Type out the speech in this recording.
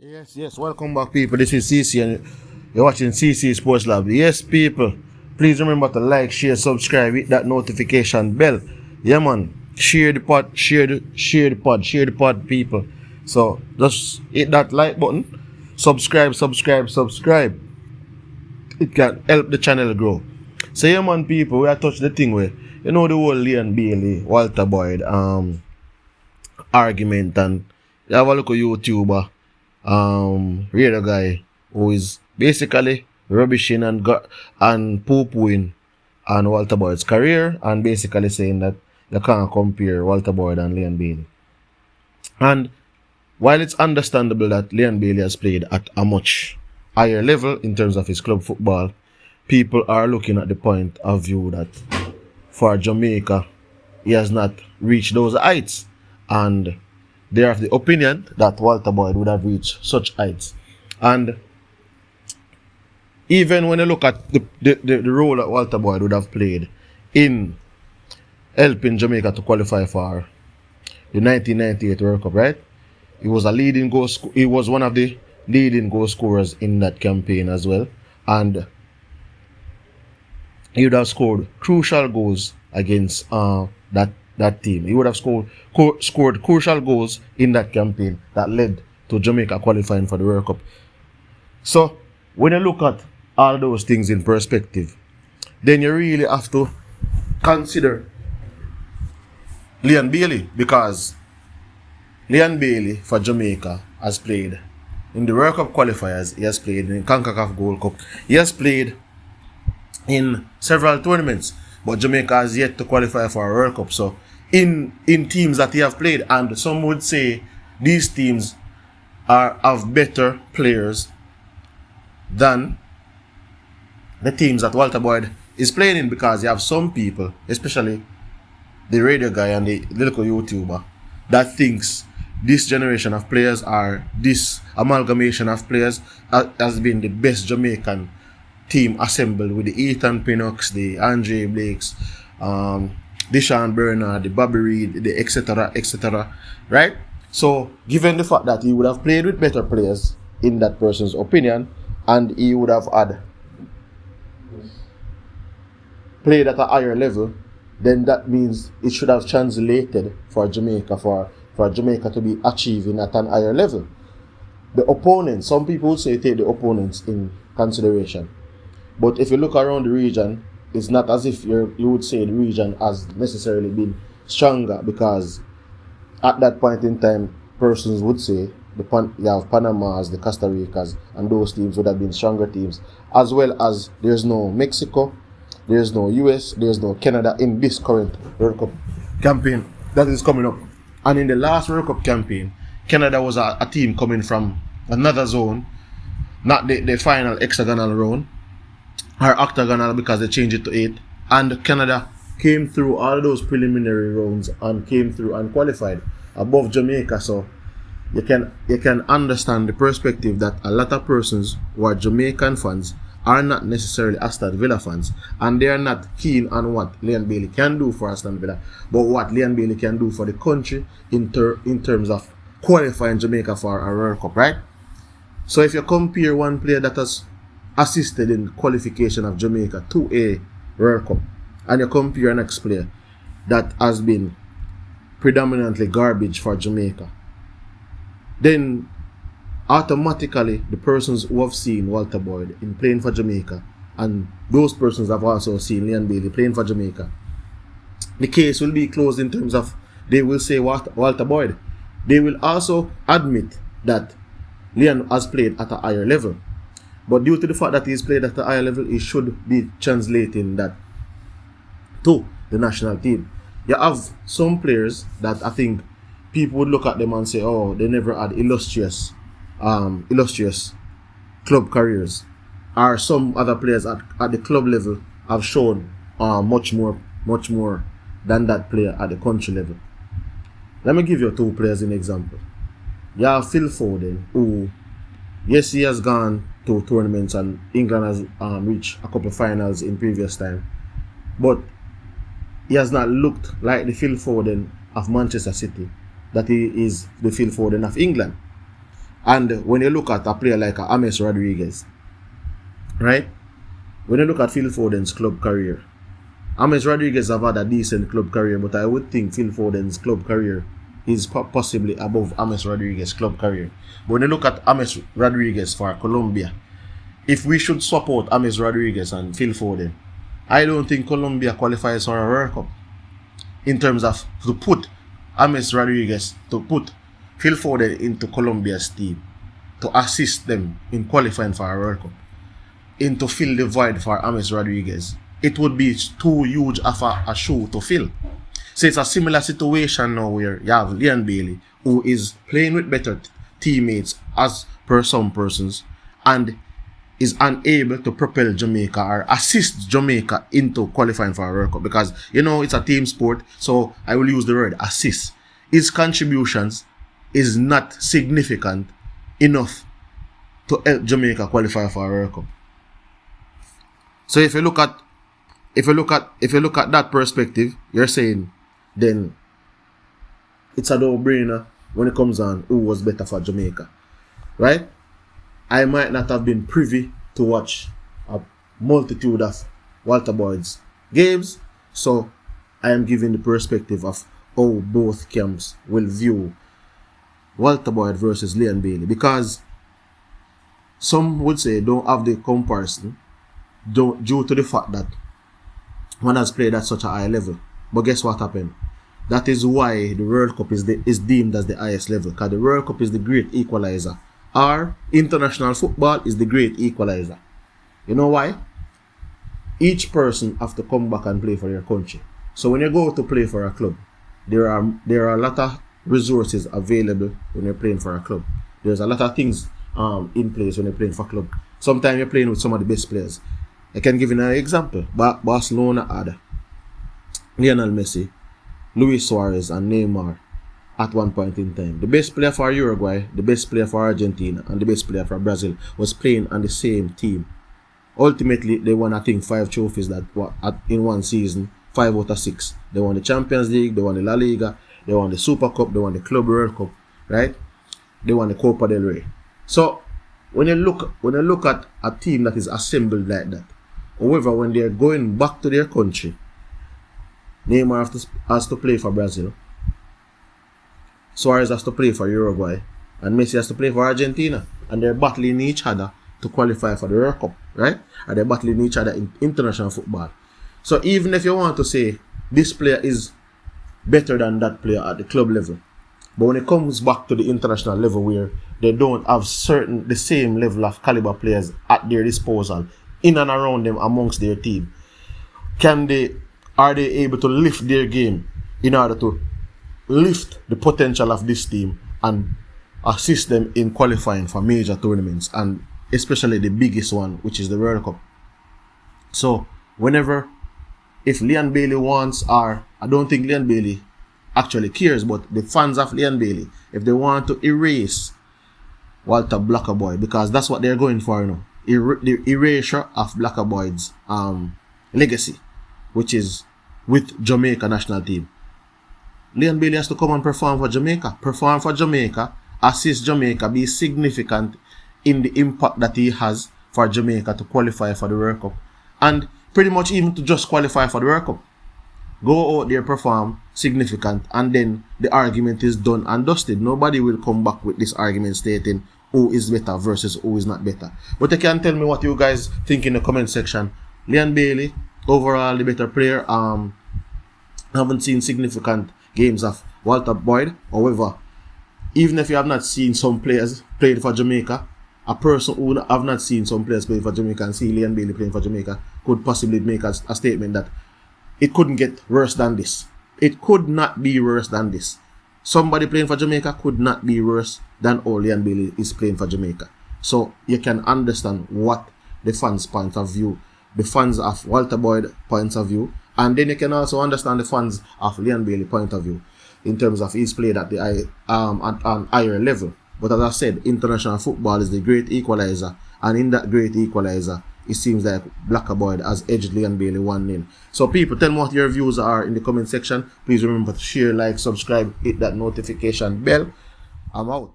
Yes. Welcome back, people. This is CC, and you're watching CC Sports Lab. Yes, people. Please remember to like, share, subscribe, hit that notification bell. Yeah, man. Share the pod, share the pod, people. So just hit that like button. Subscribe. It can help the channel grow. So yeah, man, people. We are touch the thing where the whole Leon Bailey, Walter Boyd, argument, and you have a look at YouTuber, radio guy who is basically rubbishing and poo-pooing on Walter Boyd's career and basically saying that you can't compare Walter Boyd and Leon Bailey. And while it's understandable that Leon Bailey has played at a much higher level in terms of his club football, people are looking at the point of view that for Jamaica, he has not reached those heights. And they are of the opinion that Walter Boyd would have reached such heights. And even when you look at the role that Walter Boyd would have played in helping Jamaica to qualify for the 1998 World Cup, right? He was he was one of the leading goal scorers in that campaign as well. And he would have scored crucial goals against that team. He would have scored crucial goals in that campaign that led to Jamaica qualifying for the World Cup. So when you look at all those things in perspective, then you really have to consider Leon Bailey, because Leon Bailey for Jamaica has played in the World Cup qualifiers, he has played in the CONCACAF Gold Cup, he has played in several tournaments, but Jamaica has yet to qualify for a World Cup. So in teams that he have played, and some would say these teams have better players than the teams that Walter Boyd is playing in, because you have some people, especially the radio guy and the little YouTuber, that thinks this generation of players, or this amalgamation of players, has been the best Jamaican team assembled, with the Ethan Pinnocks, the Andre Blakes, the Sean Bernard, the Bobby Reed, the etc., right? So given the fact that he would have played with better players in that person's opinion, and he would have had played at a higher level, then that means it should have translated for Jamaica, for Jamaica to be achieving at an higher level. The opponents, some people would say take the opponents in consideration. But if you look around the region, it's not as if you would say the region has necessarily been stronger, because at that point in time, persons would say you have Panama's, the Costa Ricas, and those teams would have been stronger teams, as well as there's no Mexico, there's no US, there's no Canada in this current World Cup campaign that is coming up. And in the last World Cup campaign, Canada was a team coming from another zone, not the final hexagonal round, or octagonal, because they changed it to 8, and Canada came through all those preliminary rounds and came through and qualified above Jamaica. So you can understand the perspective that a lot of persons who are Jamaican fans are not necessarily Aston Villa fans, and they are not keen on what Leon Bailey can do for Aston Villa, but what Leon Bailey can do for the country in terms of qualifying Jamaica for a World Cup, right? So if you compare one player that has assisted in qualification of Jamaica to a World Cup, and you compare an next player that has been predominantly garbage for Jamaica, then automatically the persons who have seen Walter Boyd in playing for Jamaica, and those persons have also seen Leon Bailey playing for Jamaica, the case will be closed in terms of they will say Walter Boyd. They will also admit that Leon has played at a higher level. But due to the fact that he's played at a higher level, he should be translating that to the national team. You have some players that I think people would look at them and say, oh, they never had illustrious club careers. Or some other players at the club level have shown much more than that player at the country level. Let me give you two players in example. You have Phil Foden, who, yes, he has gone to tournaments and England has reached a couple of finals in previous time, but he has not looked like the Phil Foden of Manchester City that he is the Phil Foden of England. And when you look at a player like James Rodriguez, right? When you look at Phil Foden's club career, James Rodriguez have had a decent club career, but I would think Phil Foden's club career is possibly above James Rodriguez's club career. But when you look at James Rodriguez for Colombia, if we should swap out James Rodriguez and Phil Foden, I don't think Colombia qualifies for a World Cup. In terms of to put James Rodriguez, to put Phil Foden into Colombia's team, to assist them in qualifying for a World Cup, in to fill the void for James Rodriguez, it would be too huge of a shoe to fill. So it's a similar situation now where you have Leon Bailey, who is playing with better teammates as per some persons, and is unable to propel Jamaica or assist Jamaica into qualifying for a World Cup, because it's a team sport, so I will use the word assist. His contributions is not significant enough to help Jamaica qualify for a World Cup. So if you look at that perspective, you're saying then it's a no-brainer when it comes on who was better for Jamaica, right? I might not have been privy to watch a multitude of Walter Boyd's games, so I am giving the perspective of how both camps will view Walter Boyd versus Leon Bailey, because some would say don't have the comparison due to the fact that one has played at such a high level. But guess what happened? That is why the World Cup is deemed as the highest level, because the World Cup is the great equalizer. Our international football is the great equalizer. You know why? Each person have to come back and play for your country. So when you go to play for a club, there are a lot of resources available when you're playing for a club. There's a lot of things in place when you're playing for a club. Sometimes you're playing with some of the best players. I can give you an example. Barcelona had Lionel Messi, Luis Suarez, and Neymar at one point in time. The best player for Uruguay, the best player for Argentina, and the best player for Brazil was playing on the same team. Ultimately, they won, I think, 5 trophies in one season, 5 out of 6. They won the Champions League, they won the La Liga, they won the Super Cup, they won the Club World Cup, right? They won the Copa del Rey. So when you look at a team that is assembled like that, however, when they're going back to their country, Neymar has to play for Brazil, Suarez has to play for Uruguay, and Messi has to play for Argentina, and they're battling each other to qualify for the World Cup, right? And they're battling each other in international football. So even if you want to say this player is better than that player at the club level, but when it comes back to the international level where they don't have the same level of caliber players at their disposal in and around them amongst their team, are they able to lift their game in order to lift the potential of this team and assist them in qualifying for major tournaments, and especially the biggest one, which is the World Cup? So if Leon Bailey wants, or I don't think Leon Bailey actually cares, but the fans of Leon Bailey, if they want to erase Walter Blackerboy, because that's what they're going for now, the erasure of Blackerboy's legacy, which is with Jamaica national team, Leon Bailey has to come and perform for Jamaica, assist Jamaica, be significant in the impact that he has for Jamaica to qualify for the World Cup, and pretty much even to just qualify for the World Cup. Go out there, perform significant, and then the argument is done and dusted. Nobody will come back with this argument stating who is better versus who is not better. But you can tell me what you guys think in the comment section. Leon Bailey, overall the better player. Haven't seen significant games of Walter Boyd. However, even if you have not seen some players playing for Jamaica, a person who have not seen some players playing for Jamaica and see Leon Bailey playing for Jamaica could possibly make a statement that it couldn't get worse than this. It could not be worse than this. Somebody playing for Jamaica could not be worse than all Leon Bailey is playing for Jamaica. So you can understand what the fans' point of view, the fans of Walter Boyd point of view, and then you can also understand the fans of Leon Bailey point of view in terms of his play at the higher level. But as I said, international football is the great equalizer, and in that great equalizer, it seems like Blackerboy has edged Leon Bailey 1-0. So people, tell me what your views are in the comment section. Please remember to share, like, subscribe, hit that notification bell. I'm out.